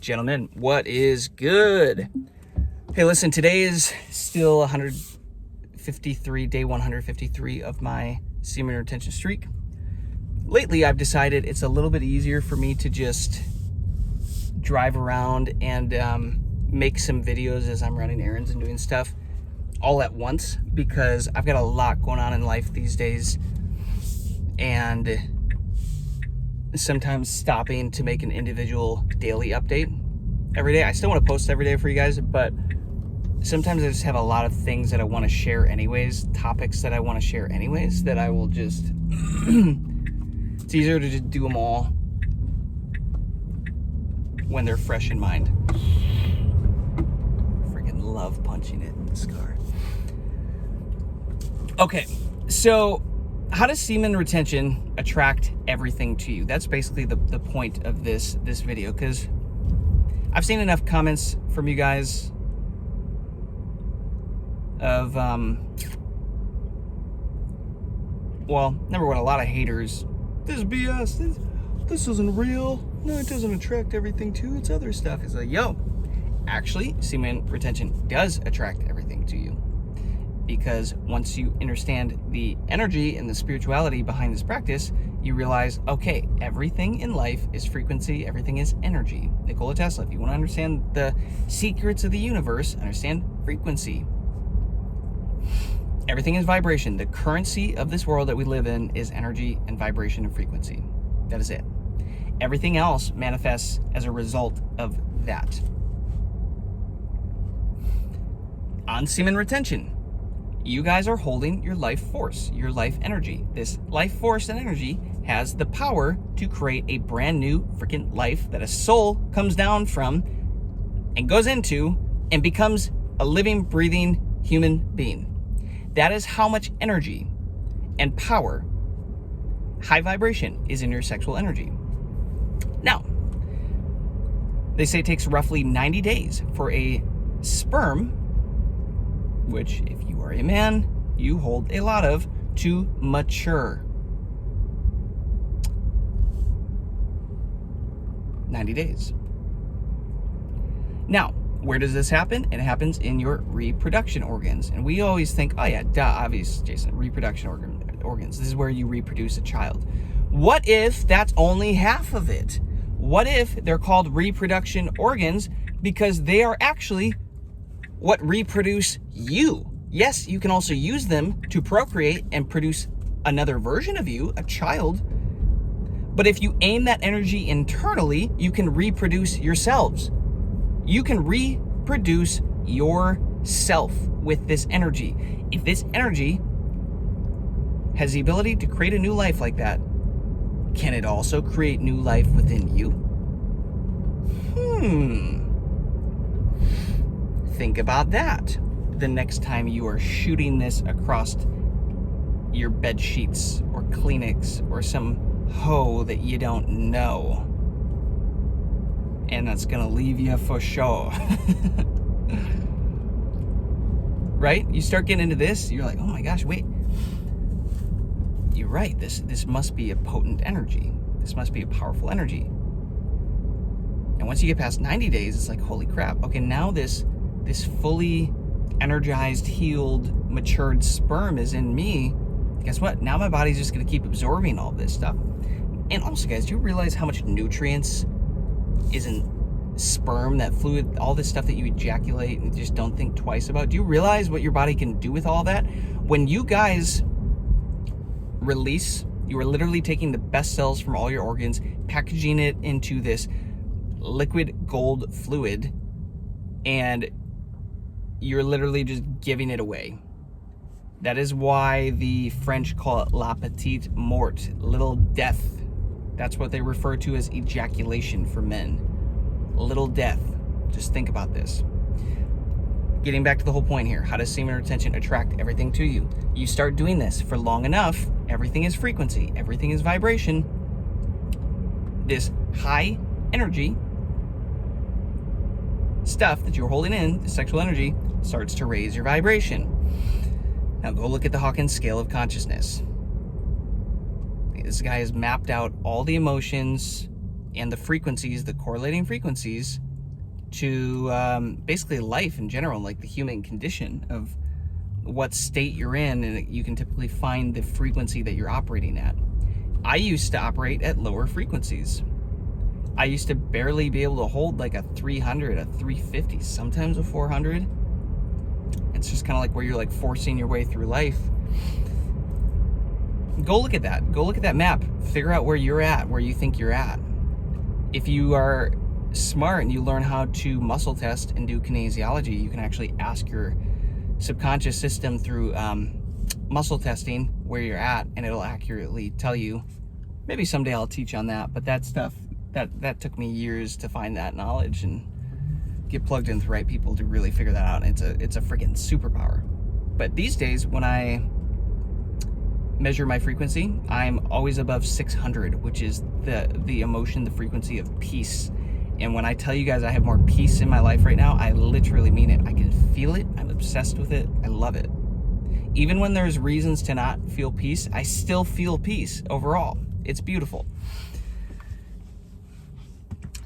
Gentlemen, what is good? Hey, listen, today is still 153, day 153 of my semen retention streak. Lately, I've decided it's a little bit easier for me to just drive around and make some videos as I'm running errands and doing stuff all at once, because I've got a lot going on in life these days, and sometimes stopping to make an individual daily update every day. I still want to post every day for you guys, but sometimes I just have a lot of things that I want to share anyways, topics that I want to share anyways, that I will just it's easier to just do them all when they're fresh in mind. Freaking love punching it in this car. Okay, so how does semen retention attract everything to you? That's basically the point of this video, because I've seen enough comments from you guys of, well, number one, a lot of haters. This is BS. This isn't real. No, it doesn't attract everything to you. It's other stuff. It's like, yo, actually, semen retention does attract everything to you. Because once you understand the energy and the spirituality behind this practice, you realize, okay, everything in life is frequency, everything is energy. Nikola Tesla, if you want to understand the secrets of the universe, understand frequency. Everything is vibration. The currency of this world that we live in is energy and vibration and frequency. That is it. Everything else manifests as a result of that. On semen retention, you guys are holding your life force, your life energy. This life force and energy has the power to create a brand new freaking life that a soul comes down from and goes into and becomes a living, breathing human being. That is how much energy and power, high vibration, is in your sexual energy. Now, they say it takes roughly 90 days for a sperm, which if you are a man, you hold a lot of, to mature. 90 days. Now, where does this happen? It happens in your reproduction organs. And we always think, oh yeah, duh, obvious, Jason, reproduction organs. This is where you reproduce a child. What if that's only half of it? What if they're called reproduction organs because they are actually what reproduce you? Yes, you can also use them to procreate and produce another version of you, a child. But if you aim that energy internally, you can reproduce yourselves. You can reproduce yourself with this energy. If this energy has the ability to create a new life like that, can it also create new life within you? Think about that the next time you are shooting this across your bed sheets or Kleenex or some hoe that you don't know. And that's gonna leave you for sure. Right? You start getting into this, you're like, oh my gosh, wait. You're right, this must be a potent energy. This must be a powerful energy. And once you get past 90 days, it's like, holy crap. Okay, now this fully energized, healed, matured sperm is in me. Guess what? Now my body's just gonna keep absorbing all this stuff. And also, guys, do you realize how much nutrients is in sperm, that fluid, all this stuff that you ejaculate and just don't think twice about? Do you realize what your body can do with all that? When you guys release, you are literally taking the best cells from all your organs, packaging it into this liquid gold fluid, and you're literally just giving it away. That is why the French call it la petite mort, little death. That's what they refer to as ejaculation for men. Little death. Just think about this. Getting back to the whole point here, how does semen retention attract everything to you? You start doing this for long enough, everything is frequency, everything is vibration. This high energy stuff that you're holding in, the sexual energy, starts to raise your vibration. Now go look at the Hawkins Scale of Consciousness. This guy has mapped out all the emotions and the frequencies, the correlating frequencies to basically life in general, like the human condition of what state you're in, and you can typically find the frequency that you're operating at. I used to operate at lower frequencies. I used to barely be able to hold like a 300, a 350, sometimes a 400. It's just kind of like where you're like forcing your way through life. Go look at that. Go look at that map. Figure out where you're at, where you think you're at. If you are smart and you learn how to muscle test and do kinesiology, you can actually ask your subconscious system through muscle testing where you're at, and it'll accurately tell you. Maybe someday I'll teach on that, but that stuff, that took me years to find that knowledge and get plugged in with the right people to really figure that out. And it's a freaking superpower. But these days, when I measure my frequency, I'm always above 600, which is the emotion, the frequency of peace. And when I tell you guys I have more peace in my life right now, I literally mean it. I can feel it. I'm obsessed with it. I love it. Even when there's reasons to not feel peace, I still feel peace overall. It's beautiful.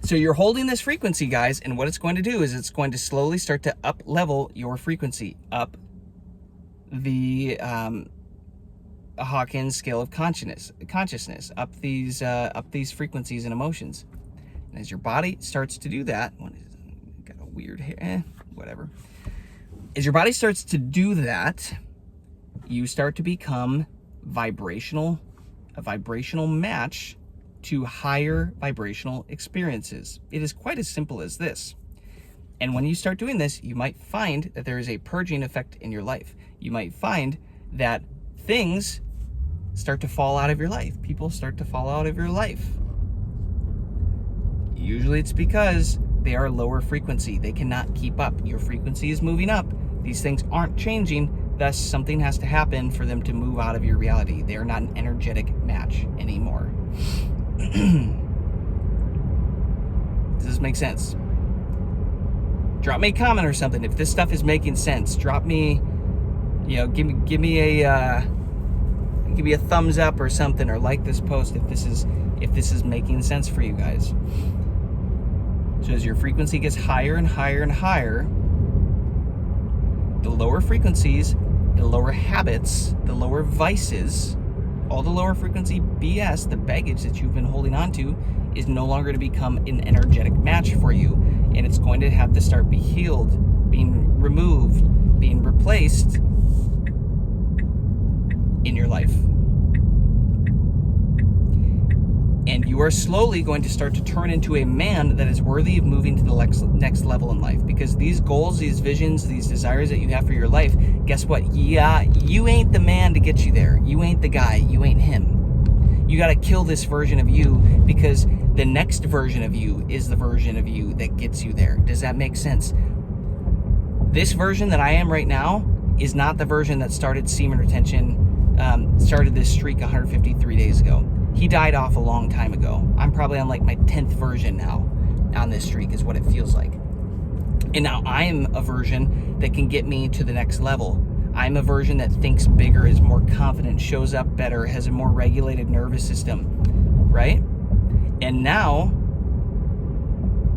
So you're holding this frequency, guys, and what it's going to do is it's going to slowly start to up level your frequency, up the Hawkins Scale of Consciousness, up these frequencies and emotions. And as your body starts to do that, got a weird hair, whatever. As your body starts to do that, you start to become a vibrational match to higher vibrational experiences. It is quite as simple as this. And when you start doing this, you might find that there is a purging effect in your life. You might find that things start to fall out of your life. People start to fall out of your life. Usually it's because they are lower frequency. They cannot keep up. Your frequency is moving up. These things aren't changing. Thus, something has to happen for them to move out of your reality. They are not an energetic match anymore. Does this make sense? Drop me a comment or something if this stuff is making sense. Drop me, give me a thumbs up or something, or like this post if this is making sense for you guys. So as your frequency gets higher and higher and higher, the lower frequencies, the lower habits, the lower vices, all the lower frequency BS, the baggage that you've been holding on to, is no longer to become an energetic match for you. And it's going to have to start being healed, being removed, being replaced in your life. And you are slowly going to start to turn into a man that is worthy of moving to the next level in life. Because these goals, these visions, these desires that you have for your life, guess what? Yeah, you ain't the man to get you there. You ain't the guy. You ain't him. You got to kill this version of you, because the next version of you is the version of you that gets you there. Does that make sense? This version that I am right now is not the version that started Semen Retention, started this streak 153 days ago. He died off a long time ago. I'm probably on like my 10th version now on this streak, is what it feels like. And now I'm a version that can get me to the next level. I'm a version that thinks bigger, is more confident, shows up better, has a more regulated nervous system, right? And now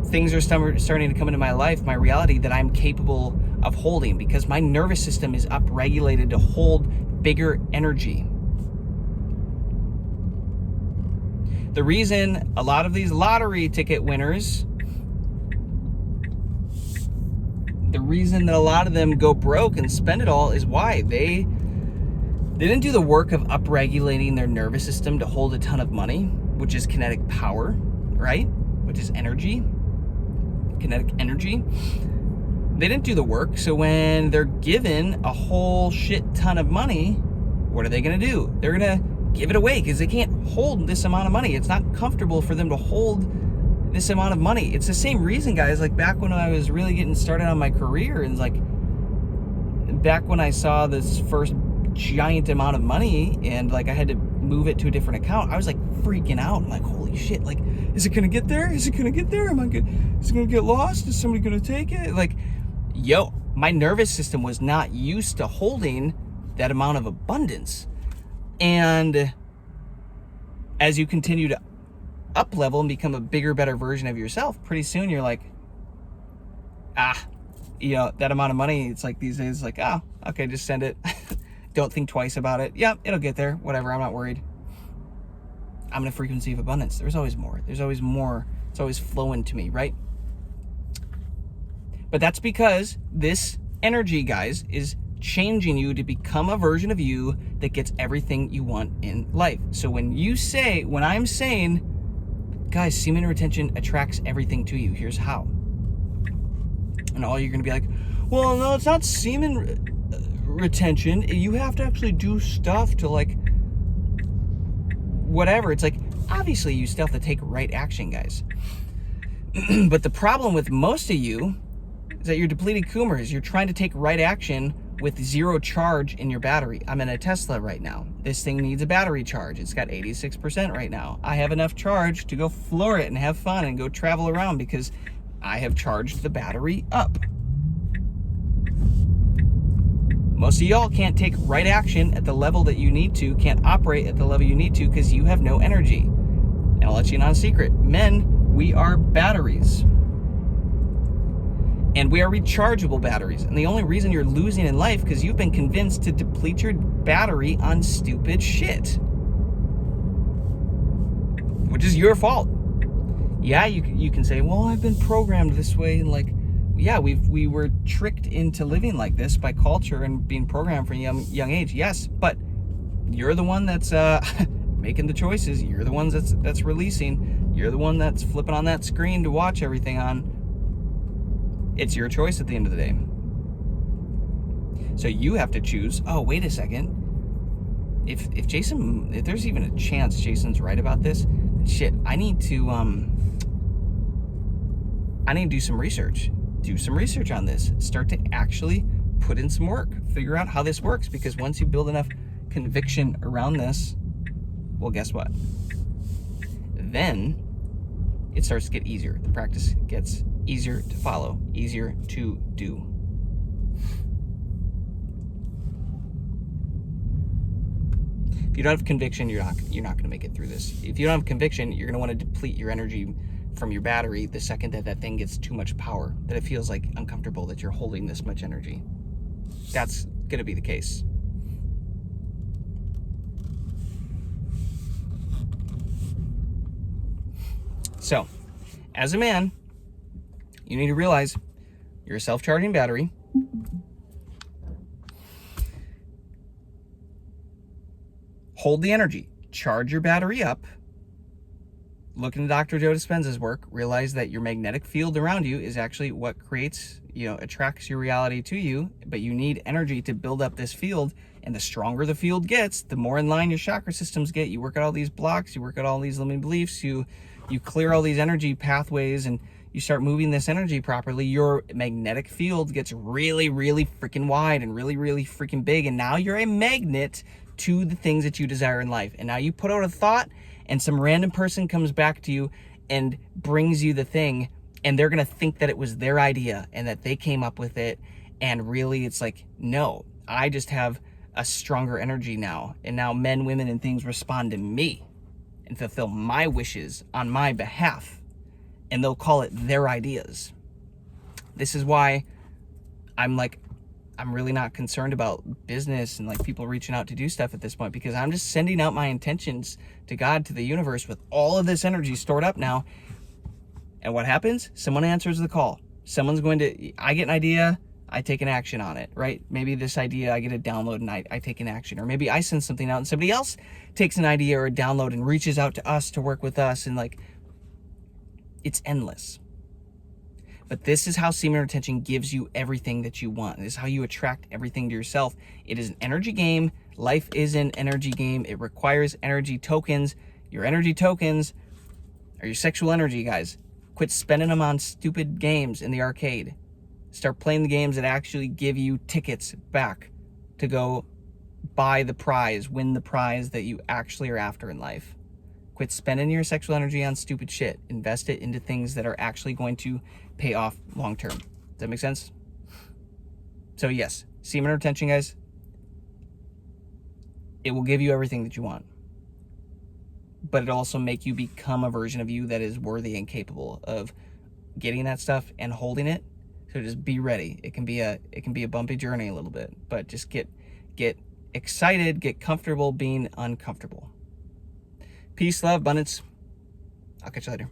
things are starting to come into my life, my reality, that I'm capable of holding, because my nervous system is up-regulated to hold bigger energy. The reason a lot of these lottery ticket winners, the reason that a lot of them go broke and spend it all is why they didn't do the work of upregulating their nervous system to hold a ton of money, which is kinetic power, right? Which is energy, kinetic energy. They didn't do the work, so when they're given a whole shit ton of money, what are they gonna do? They're gonna give it away, because they can't hold this amount of money. It's not comfortable for them to hold this amount of money. It's the same reason, guys, like back when I was really getting started on my career, and like back when I saw this first giant amount of money and like I had to move it to a different account, I was like freaking out. I'm like, holy shit, like, is it gonna get there? Is it gonna get there? Is it gonna get lost? Is somebody gonna take it? Like, yo, my nervous system was not used to holding that amount of abundance. And as you continue to up level and become a bigger, better version of yourself, pretty soon you're like, that amount of money, it's like these days, like, oh, okay, just send it. Don't think twice about it. Yep, it'll get there. Whatever, I'm not worried. I'm in a frequency of abundance. There's always more. There's always more. It's always flowing to me, right? But that's because this energy, guys, is changing you to become a version of you that gets everything you want in life. So when I'm saying, guys, semen retention attracts everything to you, here's how. And all you're going to be like, well, no, it's not semen retention. You have to actually do stuff to, like, whatever. It's like, obviously you still have to take right action, guys. But the problem with most of you is that you're depleted Coomers. You're trying to take right action with zero charge in your battery. I'm in a Tesla right now. This thing needs a battery charge. It's got 86% right now. I have enough charge to go floor it and have fun and go travel around because I have charged the battery up. Most of y'all can't take right action at the level that you need to, can't operate at the level you need to because you have no energy. And I'll let you in on a secret. Men, we are batteries. And we are rechargeable batteries. And the only reason you're losing in life because you've been convinced to deplete your battery on stupid shit. Which is your fault. Yeah, you can say, well, I've been programmed this way. And like, yeah, we were tricked into living like this by culture and being programmed from a young age. Yes, but you're the one that's making the choices. You're the ones that's releasing. You're the one that's flipping on that screen to watch everything on. It's your choice at the end of the day. So you have to choose, oh, wait a second. If there's even a chance Jason's right about this, then shit, I need to do some research. Do some research on this. Start to actually put in some work. Figure out how this works, because once you build enough conviction around this, well, guess what? Then it starts to get easier. The practice gets easier to follow, easier to do. If you don't have conviction, you're not going to make it through this. If you don't have conviction, you're going to want to deplete your energy from your battery the second that thing gets too much power, that it feels like uncomfortable that you're holding this much energy. That's going to be the case. So, as a man, you need to realize you're a self-charging battery. Hold the energy. Charge your battery up. Look into Dr. Joe Dispenza's work. Realize that your magnetic field around you is actually what creates, attracts your reality to you. But you need energy to build up this field. And the stronger the field gets, the more in line your chakra systems get. You work out all these blocks. You work out all these limiting beliefs. You clear all these energy pathways, and you start moving this energy properly. Your magnetic field gets really, really freaking wide and really, really freaking big. And now you're a magnet to the things that you desire in life. And now you put out a thought, and some random person comes back to you and brings you the thing, and they're going to think that it was their idea and that they came up with it. And really, it's like, no, I just have a stronger energy now. And now men, women, and things respond to me and fulfill my wishes on my behalf. And they'll call it their ideas. This is why I'm really not concerned about business and like people reaching out to do stuff at this point, because I'm just sending out my intentions to God, to the universe, with all of this energy stored up now. And what happens? Someone answers the call. I get an idea, I take an action on it, right? Maybe this idea, I get a download and I take an action. Or maybe I send something out and somebody else takes an idea or a download and reaches out to us to work with us. And like, it's endless. But this is how semen retention gives you everything that you want. This is how you attract everything to yourself. It is an energy game. Life is an energy game. It requires energy tokens. Your energy tokens are your sexual energy, guys. Quit spending them on stupid games in the arcade. Start playing the games that actually give you tickets back to go buy the prize, win the prize that you actually are after in life. Quit spending your sexual energy on stupid shit. Invest it into things that are actually going to pay off long term. Does that make sense? So yes, semen retention, guys, it will give you everything that you want. But it also make you become a version of you that is worthy and capable of getting that stuff and holding it. So just be ready. It can be a bumpy journey a little bit, but just get excited, get comfortable being uncomfortable. Peace, love, abundance. I'll catch you later.